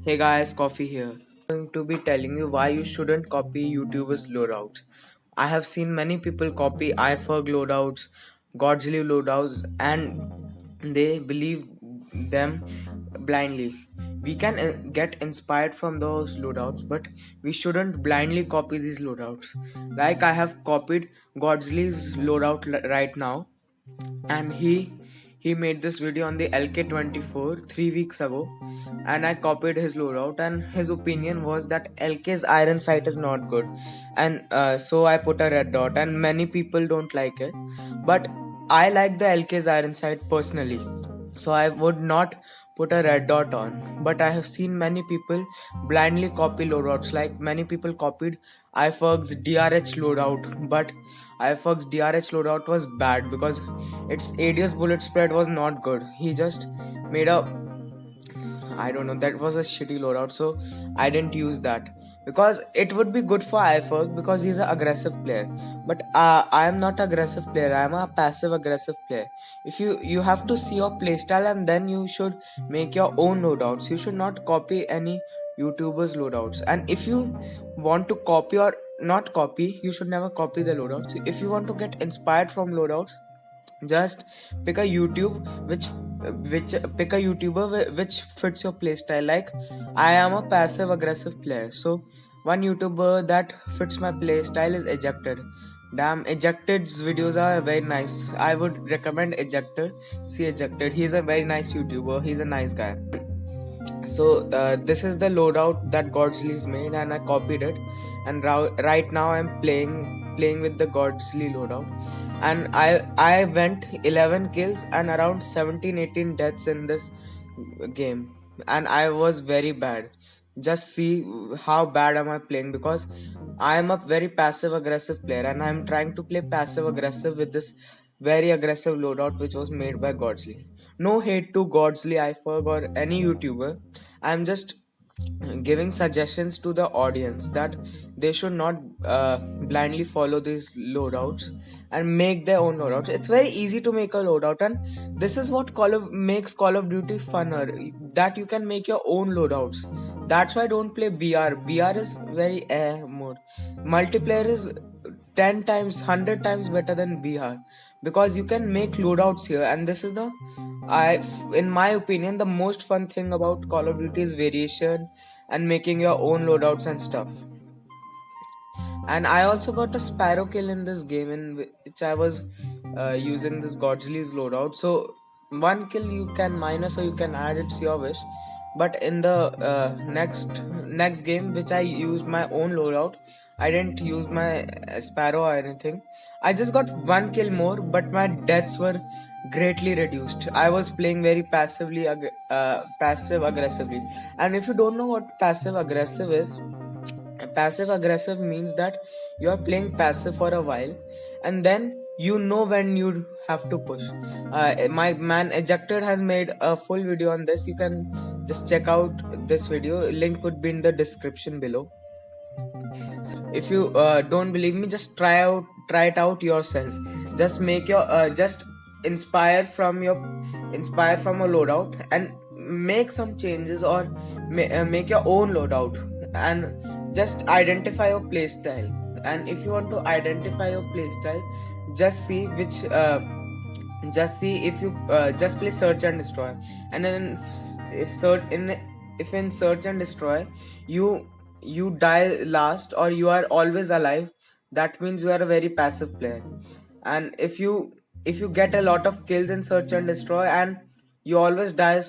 Hey guys, Coffee here. I'm going to be telling you why you shouldn't copy YouTubers' loadouts. I have seen many people copy Iferg loadouts, Godzly loadouts, and they believe them blindly. We can get inspired from those loadouts, but we shouldn't blindly copy these loadouts. Like I have copied Godzly's loadout right now, and he made this video on the LK24 3 weeks ago, and I copied his loadout, and his opinion was that LK's iron sight is not good, and so I put a red dot, and many people don't like it, but I like the LK's iron sight personally, so I would not put a red dot on. But I have seen many people blindly copy loadouts, like many people copied Iferg's DRH loadout, but Iferg's DRH loadout was bad because its ADS bullet spread was not good. He just made a, I don't know, that was a shitty loadout, so I didn't use that because it would be good for Iferg because he's an aggressive player. But I am not aggressive player. I am a passive aggressive player. If you have to see your playstyle and then you should make your own loadouts. You should not copy any YouTubers loadouts. And if you want to copy or not copy, you should never copy the loadouts. If you want to get inspired from loadouts, just pick a YouTuber which fits your playstyle. Like I am a passive aggressive player, so one YouTuber that fits my playstyle is Ejected. Damn, Ejected's videos are very nice. I would recommend Ejected. See Ejected, he's a very nice YouTuber, he's a nice guy. So this is the loadout that Godzly's made, and I copied it, and right now I'm playing with the Godzly loadout, and I went 11 kills and around 17-18 deaths in this game, and I was very bad. Just see how bad am I playing, because I am a very passive aggressive player, and I'm trying to play passive aggressive with this very aggressive loadout which was made by Godzly. No hate to Godzly, Iferg, or any YouTuber. I'm just giving suggestions to the audience that they should not blindly follow these loadouts and make their own loadouts. It's very easy to make a loadout, and this is what makes Call of Duty funner, that you can make your own loadouts. That's why I don't play BR. BR is very mode. Multiplayer is 10 times 100 times better than BR because you can make loadouts here, and this is the, in my opinion, the most fun thing about Call of Duty is variation and making your own loadouts and stuff. And I also got a Sparrow kill in this game in which I was using this Godzly's loadout. So one kill you can minus or you can add, it's your wish. But in the next game which I used my own loadout, I didn't use my Sparrow or anything. I just got one kill more, but my deaths were greatly reduced. I was playing very passive aggressively. And if you don't know what passive aggressive is, passive aggressive means that you are playing passive for a while, and then you know when you have to push. My man Ejected has made a full video on this. You can just check out this video. Link would be in the description below. If you don't believe me, just try it out yourself. Just make your just inspire from a loadout and make some changes, or make your own loadout, and just identify your playstyle. And if you want to identify your playstyle, just see which if you just play search and destroy, and then if in search and destroy you die last or you are always alive, that means you are a very passive player. And if you get a lot of kills in search and destroy and you always die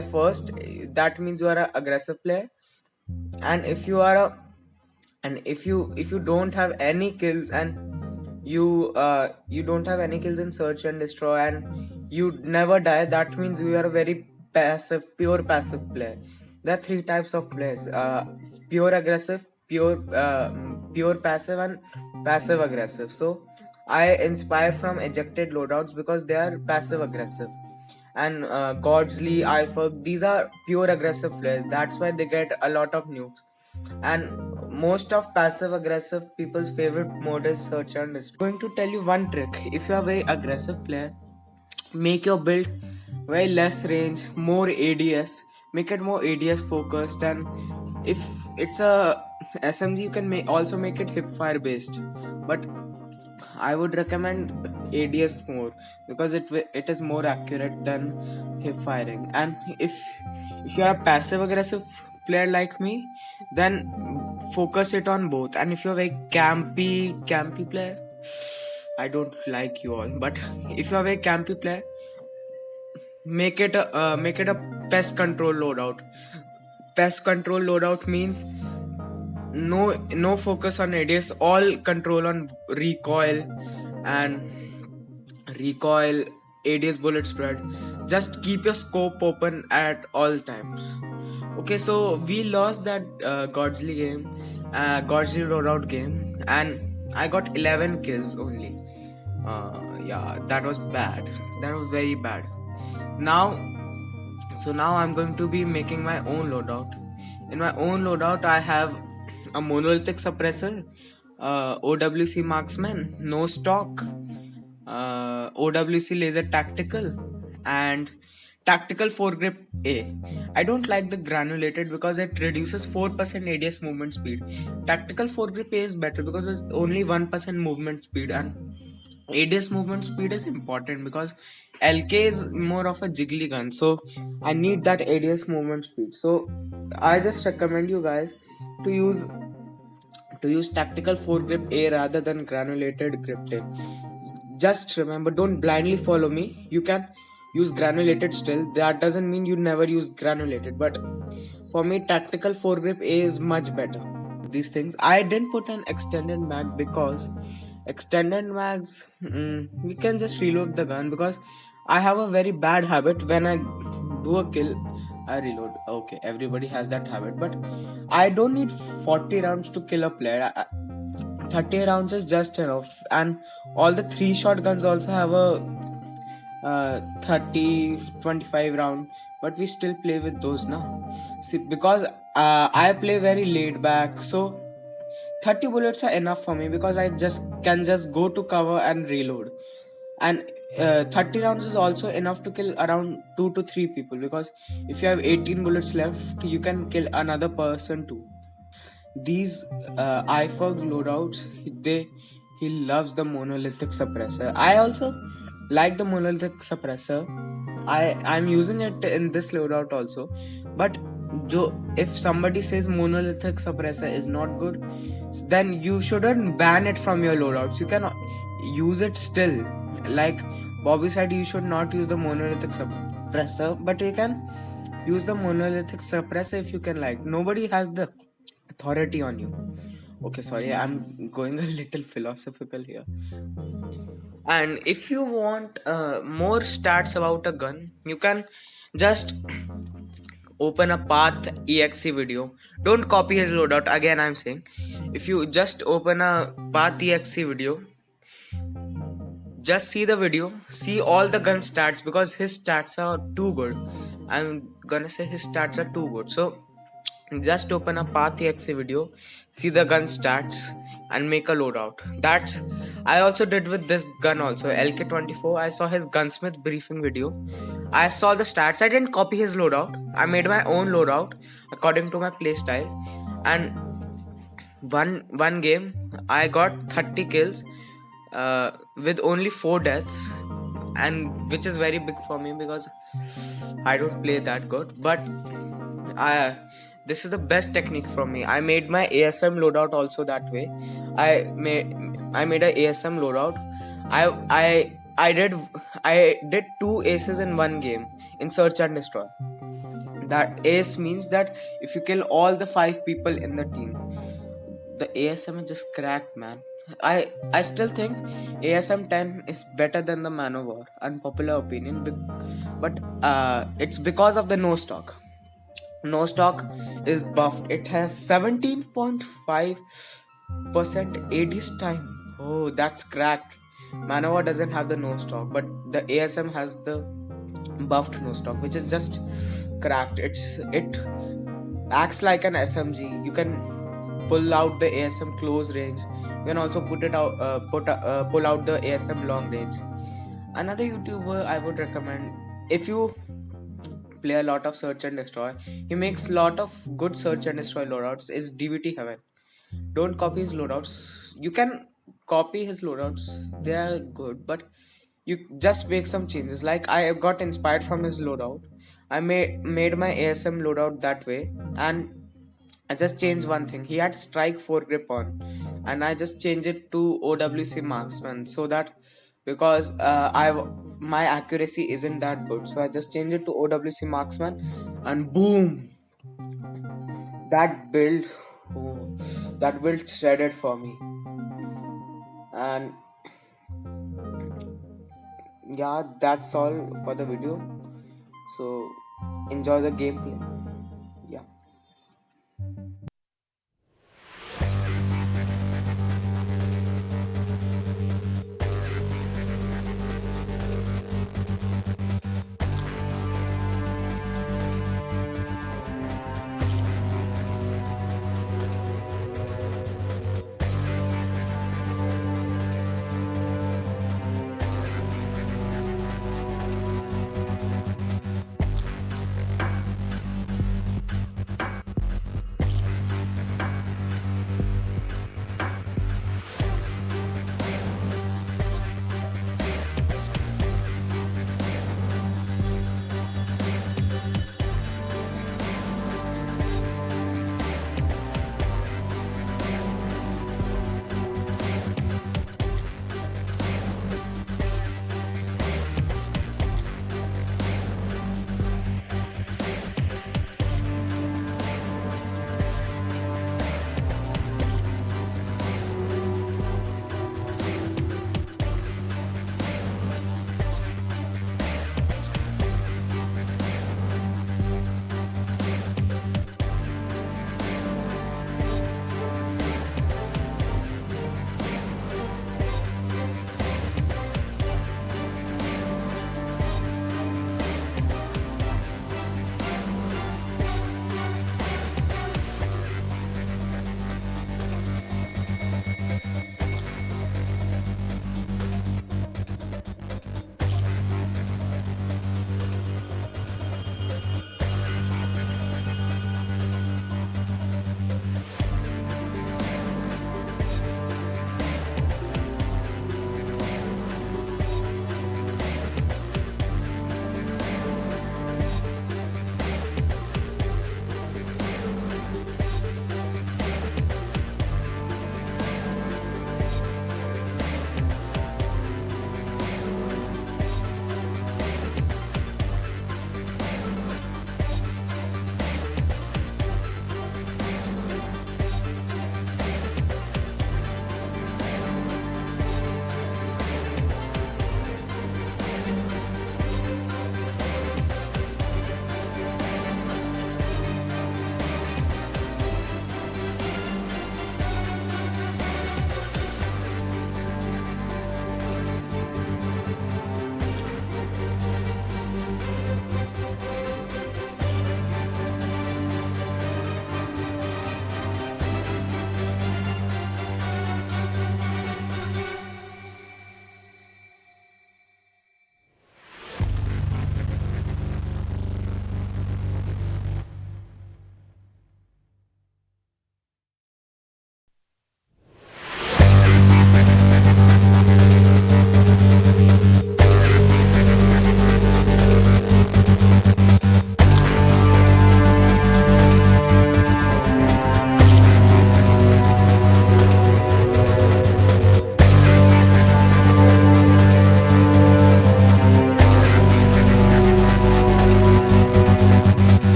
first, that means you are an aggressive player. And if you are a if you don't have any kills, and you don't have any kills in search and destroy, and you never die, that means you are a very pure passive player. There are three types of players: pure aggressive, pure passive, and passive aggressive. So I inspire from Ejected loadouts because they are passive aggressive, and Godzly, Iferg, these are pure aggressive players. That's why they get a lot of nukes. And most of passive aggressive people's favorite mode is search and destroy. I'm going to tell you one trick. If you are a very aggressive player, make your build very less range, more ADS, make it more ADS focused, and if it's a SMG, you can also make it hipfire based, but I would recommend ADS more because it is more accurate than hip firing. And if you are a passive aggressive player like me, then focus it on both. And if you're a very campy player, I don't like you all, but if you're a very campy player, make it a pest control loadout. Pest control loadout means no focus on ADS, all control on recoil, ADS bullet spread. Just keep your scope open at all times. Okay, so we lost that Godzly loadout game, and I got 11 kills only. Yeah, that was bad. That was very bad. Now I'm going to be making my own loadout. In my own loadout, I have a monolithic suppressor, OWC marksman, no stock, OWC laser tactical, and tactical foregrip A. I don't like the granulated because it reduces 4% ADS movement speed. Tactical foregrip A is better because there's only 1% movement speed, and ADS movement speed is important because LK is more of a jiggly gun, so I need that ADS movement speed. So I just recommend you guys to use tactical foregrip A rather than granulated grip tape. Just remember, don't blindly follow me. You can use granulated still. That doesn't mean you never use granulated, but for me, tactical foregrip A is much better. These things. I didn't put an extended mag because extended mags, we can just reload the gun, because I have a very bad habit. When I do a kill, I reload. Okay, everybody has that habit, but I don't need 40 rounds to kill a player. 30 rounds is just enough, and all the 3 shotguns also have a 30-25 round, but we still play with those now. See, because I play very laid back, so 30 bullets are enough for me because I can just go to cover and reload. And 30 rounds is also enough to kill around 2 to 3 people, because if you have 18 bullets left, you can kill another person too. These Iferg loadouts, he loves the monolithic suppressor. I also like the monolithic suppressor. I'm using it in this loadout also, but if somebody says monolithic suppressor is not good, then you shouldn't ban it from your loadouts. You can use it still. Like Bobby said, you should not use the monolithic suppressor, but you can use the monolithic suppressor if you can. Like, nobody has the authority on you. Okay, sorry, I'm going a little philosophical here. And if you want more stats about a gun, you can just open a path exe video. Don't copy his loadout. Again, I'm saying, if you just open a path exe video, just see the video, see all the gun stats, because his stats are too good. I'm gonna say his stats are too good. So just open a path exe video, see the gun stats, and make a loadout. That's I also did with this gun also, LK24. I saw his gunsmith briefing video. I saw the stats. I didn't copy his loadout. I made my own loadout according to my playstyle. And one game, I got 30 kills with only 4 deaths, and which is very big for me because I don't play that good. But this is the best technique for me. I made my ASM loadout also that way. I made a ASM loadout. I did 2 aces in one game in search and destroy. That ace means that if you kill all the 5 people in the team, the ASM is just cracked, man. I still think ASM 10 is better than the Man of War, unpopular opinion, but it's because of the no stock. No stock is buffed. It has 17.5% AD's time. Oh, that's cracked. Man of War doesn't have the no stock, but the ASM has the buffed no stock, which is just cracked. It acts like an SMG. You can pull out the ASM close range. You can also pull out the ASM long range. Another YouTuber I would recommend, if you play a lot of search and destroy. He makes lot of good search and destroy loadouts. Is DVT heaven. Don't copy his loadouts. You can copy his loadouts. They are good, but you just make some changes. Like I got inspired from his loadout. I made my ASM loadout that way, and I just changed one thing. He had strike 4 grip on, and I just changed it to OWC marksman, so that because my accuracy isn't that good, so I just changed it to OWC marksman, and boom, that build, oh, that build shredded for me. And yeah, that's all for the video. So enjoy the gameplay.